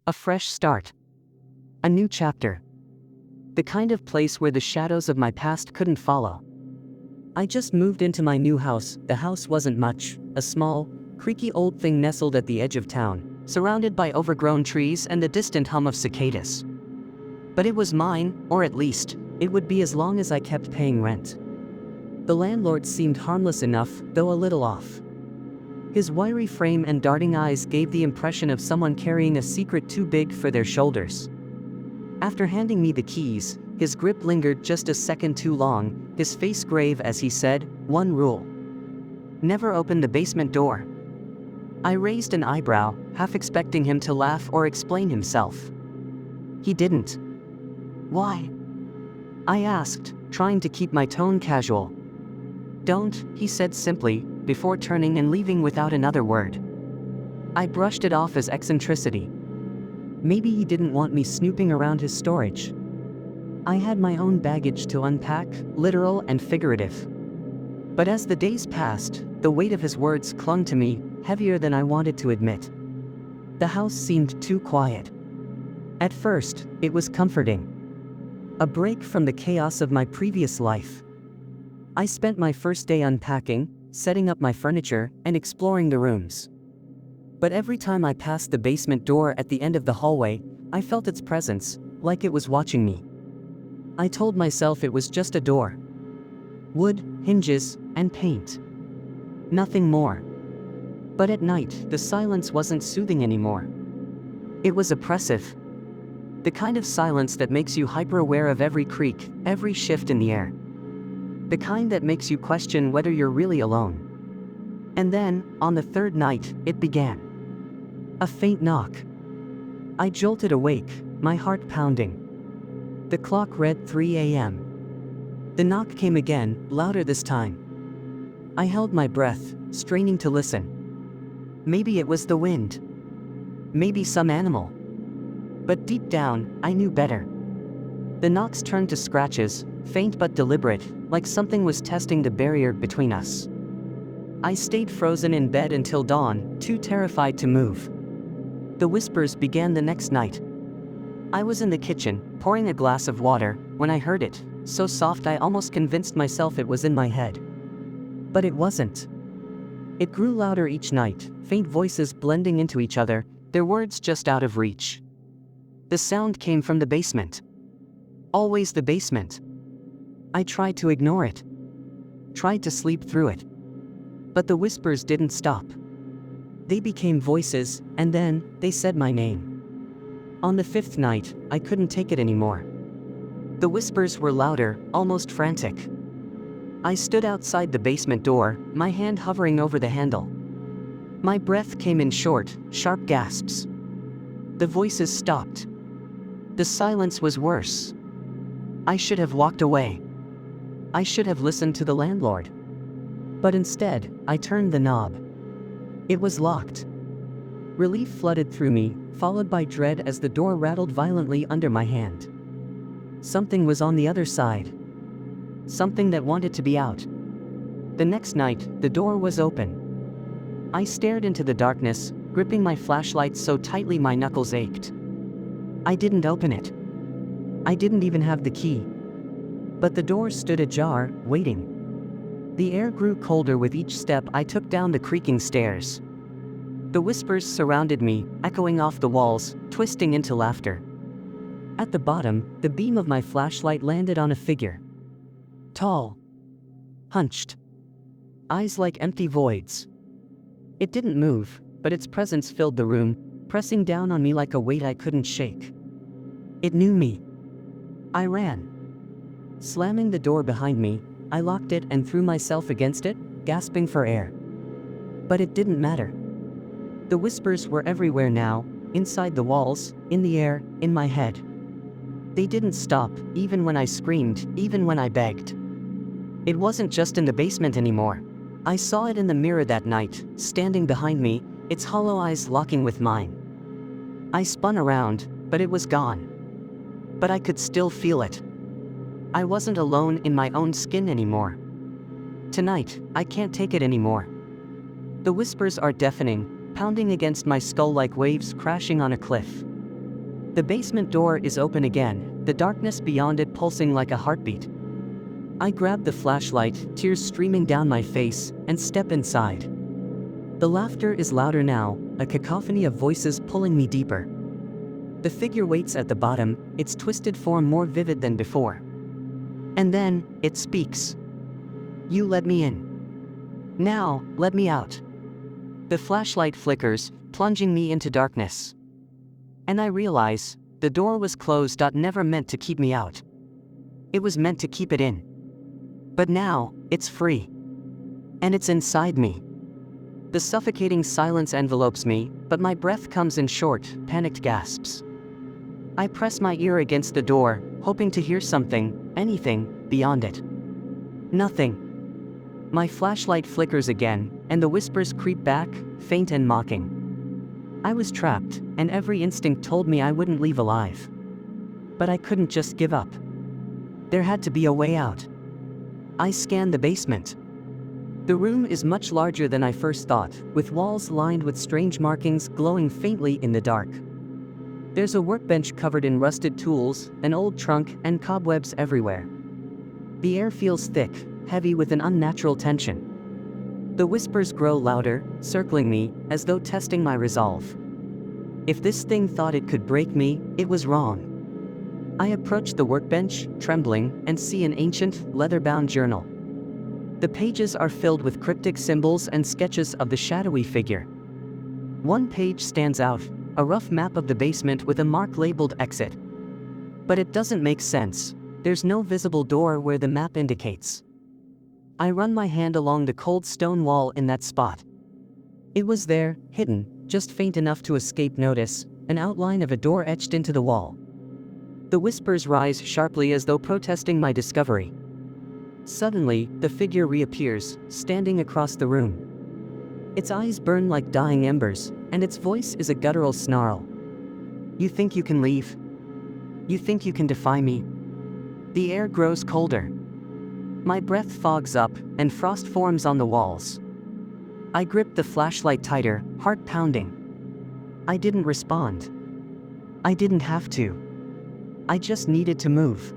A fresh start. A new chapter. The kind of place where the shadows of my past couldn't follow. I just moved into my new house. The house wasn't much, a small, creaky old thing nestled at the edge of town, surrounded by overgrown trees and the distant hum of cicadas. But it was mine, or at least, it would be as long as I kept paying rent. The landlord seemed harmless enough, though a little off. His wiry frame and darting eyes gave the impression of someone carrying a secret too big for their shoulders. After handing me the keys, his grip lingered just a second too long, his face grave as he said, "One rule. Never open the basement door." I raised an eyebrow, half expecting him to laugh or explain himself. He didn't. "Why?" I asked, trying to keep my tone casual. "Don't," he said simply, before turning and leaving without another word. I brushed it off as eccentricity. Maybe he didn't want me snooping around his storage. I had my own baggage to unpack, literal and figurative. But as the days passed, the weight of his words clung to me, heavier than I wanted to admit. The house seemed too quiet. At first, it was comforting. A break from the chaos of my previous life. I spent my first day unpacking, setting up my furniture, and exploring the rooms. But every time I passed the basement door at the end of the hallway, I felt its presence, like it was watching me. I told myself it was just a door. Wood, hinges, and paint. Nothing more. But at night, the silence wasn't soothing anymore. It was oppressive. The kind of silence that makes you hyper-aware of every creak, every shift in the air. The kind that makes you question whether you're really alone. And then, on the third night, it began. A faint knock. I jolted awake, my heart pounding. The clock read 3 a.m. The knock came again, louder this time. I held my breath, straining to listen. Maybe it was the wind. Maybe some animal. But deep down, I knew better. The knocks turned to scratches, faint but deliberate, like something was testing the barrier between us. I stayed frozen in bed until dawn, too terrified to move. The whispers began the next night. I was in the kitchen, pouring a glass of water, when I heard it, so soft I almost convinced myself it was in my head. But it wasn't. It grew louder each night, faint voices blending into each other, their words just out of reach. The sound came from the basement. Always the basement. I tried to ignore it. Tried to sleep through it. But the whispers didn't stop. They became voices, and then, they said my name. On the fifth night, I couldn't take it anymore. The whispers were louder, almost frantic. I stood outside the basement door, my hand hovering over the handle. My breath came in short, sharp gasps. The voices stopped. The silence was worse. I should have walked away. I should have listened to the landlord. But instead, I turned the knob. It was locked. Relief flooded through me, followed by dread as the door rattled violently under my hand. Something was on the other side. Something that wanted to be out. The next night, the door was open. I stared into the darkness, gripping my flashlight so tightly my knuckles ached. I didn't open it. I didn't even have the key. But the door stood ajar, waiting. The air grew colder with each step I took down the creaking stairs. The whispers surrounded me, echoing off the walls, twisting into laughter. At the bottom, the beam of my flashlight landed on a figure. Tall. Hunched. Eyes like empty voids. It didn't move, but its presence filled the room, pressing down on me like a weight I couldn't shake. It knew me. I ran. Slamming the door behind me, I locked it and threw myself against it, gasping for air. But it didn't matter. The whispers were everywhere now, inside the walls, in the air, in my head. They didn't stop, even when I screamed, even when I begged. It wasn't just in the basement anymore. I saw it in the mirror that night, standing behind me, its hollow eyes locking with mine. I spun around, but it was gone. But I could still feel it. I wasn't alone in my own skin anymore. Tonight, I can't take it anymore. The whispers are deafening, pounding against my skull like waves crashing on a cliff. The basement door is open again, the darkness beyond it pulsing like a heartbeat. I grab the flashlight, tears streaming down my face, and step inside. The laughter is louder now, a cacophony of voices pulling me deeper. The figure waits at the bottom, its twisted form more vivid than before. And then, it speaks. "You let me in. Now, let me out." The flashlight flickers, plunging me into darkness. And I realize, the door was closed. Never meant to keep me out. It was meant to keep it in. But now, it's free. And it's inside me. The suffocating silence envelopes me, but my breath comes in short, panicked gasps. I press my ear against the door, hoping to hear something, anything, beyond it. Nothing. My flashlight flickers again, and the whispers creep back, faint and mocking. I was trapped, and every instinct told me I wouldn't leave alive. But I couldn't just give up. There had to be a way out. I scan the basement. The room is much larger than I first thought, with walls lined with strange markings glowing faintly in the dark. There's a workbench covered in rusted tools, an old trunk, and cobwebs everywhere. The air feels thick, heavy with an unnatural tension. The whispers grow louder, circling me, as though testing my resolve. If this thing thought it could break me, it was wrong. I approach the workbench, trembling, and see an ancient, leather-bound journal. The pages are filled with cryptic symbols and sketches of the shadowy figure. One page stands out, a rough map of the basement with a mark labeled exit. But it doesn't make sense. There's no visible door where the map indicates. I run my hand along the cold stone wall in that spot. It was there, hidden, just faint enough to escape notice, an outline of a door etched into the wall. The whispers rise sharply as though protesting my discovery. Suddenly, the figure reappears, standing across the room. Its eyes burn like dying embers, and its voice is a guttural snarl. "You think you can leave? You think you can defy me?" The air grows colder. My breath fogs up, and frost forms on the walls. I grip the flashlight tighter, heart pounding. I didn't respond. I didn't have to. I just needed to move.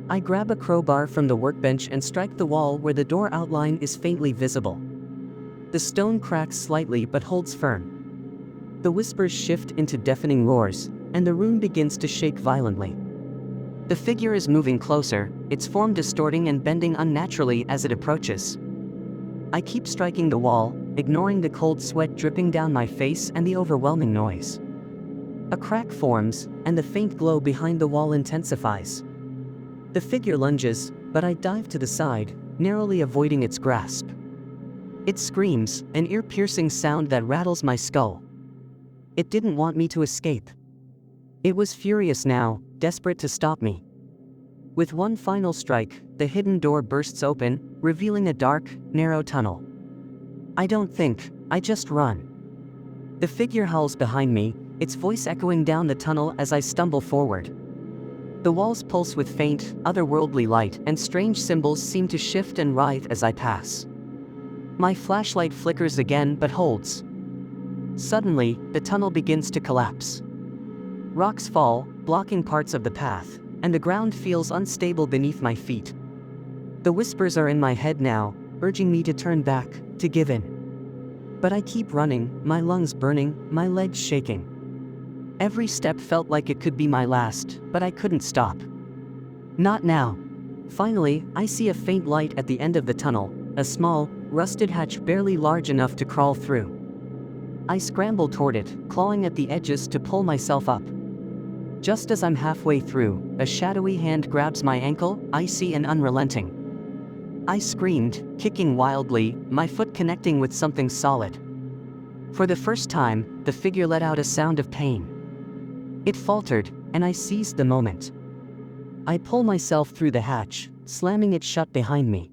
I grab a crowbar from the workbench and strike the wall where the door outline is faintly visible. The stone cracks slightly but holds firm. The whispers shift into deafening roars, and the room begins to shake violently. The figure is moving closer, its form distorting and bending unnaturally as it approaches. I keep striking the wall, ignoring the cold sweat dripping down my face and the overwhelming noise. A crack forms, and the faint glow behind the wall intensifies. The figure lunges, but I dive to the side, narrowly avoiding its grasp. It screams, an ear-piercing sound that rattles my skull. It didn't want me to escape. It was furious now, desperate to stop me. With one final strike, the hidden door bursts open, revealing a dark, narrow tunnel. I don't think, I just run. The figure howls behind me, its voice echoing down the tunnel as I stumble forward. The walls pulse with faint, otherworldly light, and strange symbols seem to shift and writhe as I pass. My flashlight flickers again but holds. Suddenly, the tunnel begins to collapse. Rocks fall, blocking parts of the path, and the ground feels unstable beneath my feet. The whispers are in my head now, urging me to turn back, to give in. But I keep running, my lungs burning, my legs shaking. Every step felt like it could be my last, but I couldn't stop. Not now. Finally, I see a faint light at the end of the tunnel, a small, rusted hatch barely large enough to crawl through. I scramble toward it, clawing at the edges to pull myself up. Just as I'm halfway through, a shadowy hand grabs my ankle, icy and unrelenting. I screamed, kicking wildly, my foot connecting with something solid. For the first time, the figure let out a sound of pain. It faltered, and I seized the moment. I pull myself through the hatch, slamming it shut behind me.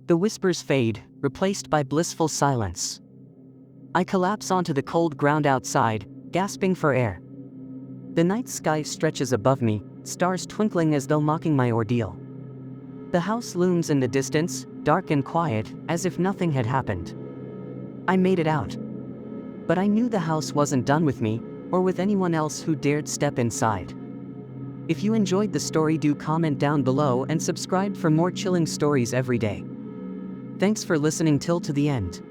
The whispers fade, replaced by blissful silence. I collapse onto the cold ground outside, gasping for air. The night sky stretches above me, stars twinkling as though mocking my ordeal. The house looms in the distance, dark and quiet, as if nothing had happened. I made it out. But I knew the house wasn't done with me, or with anyone else who dared step inside. If you enjoyed the story, do comment down below and subscribe for more chilling stories every day. Thanks for listening till to the end.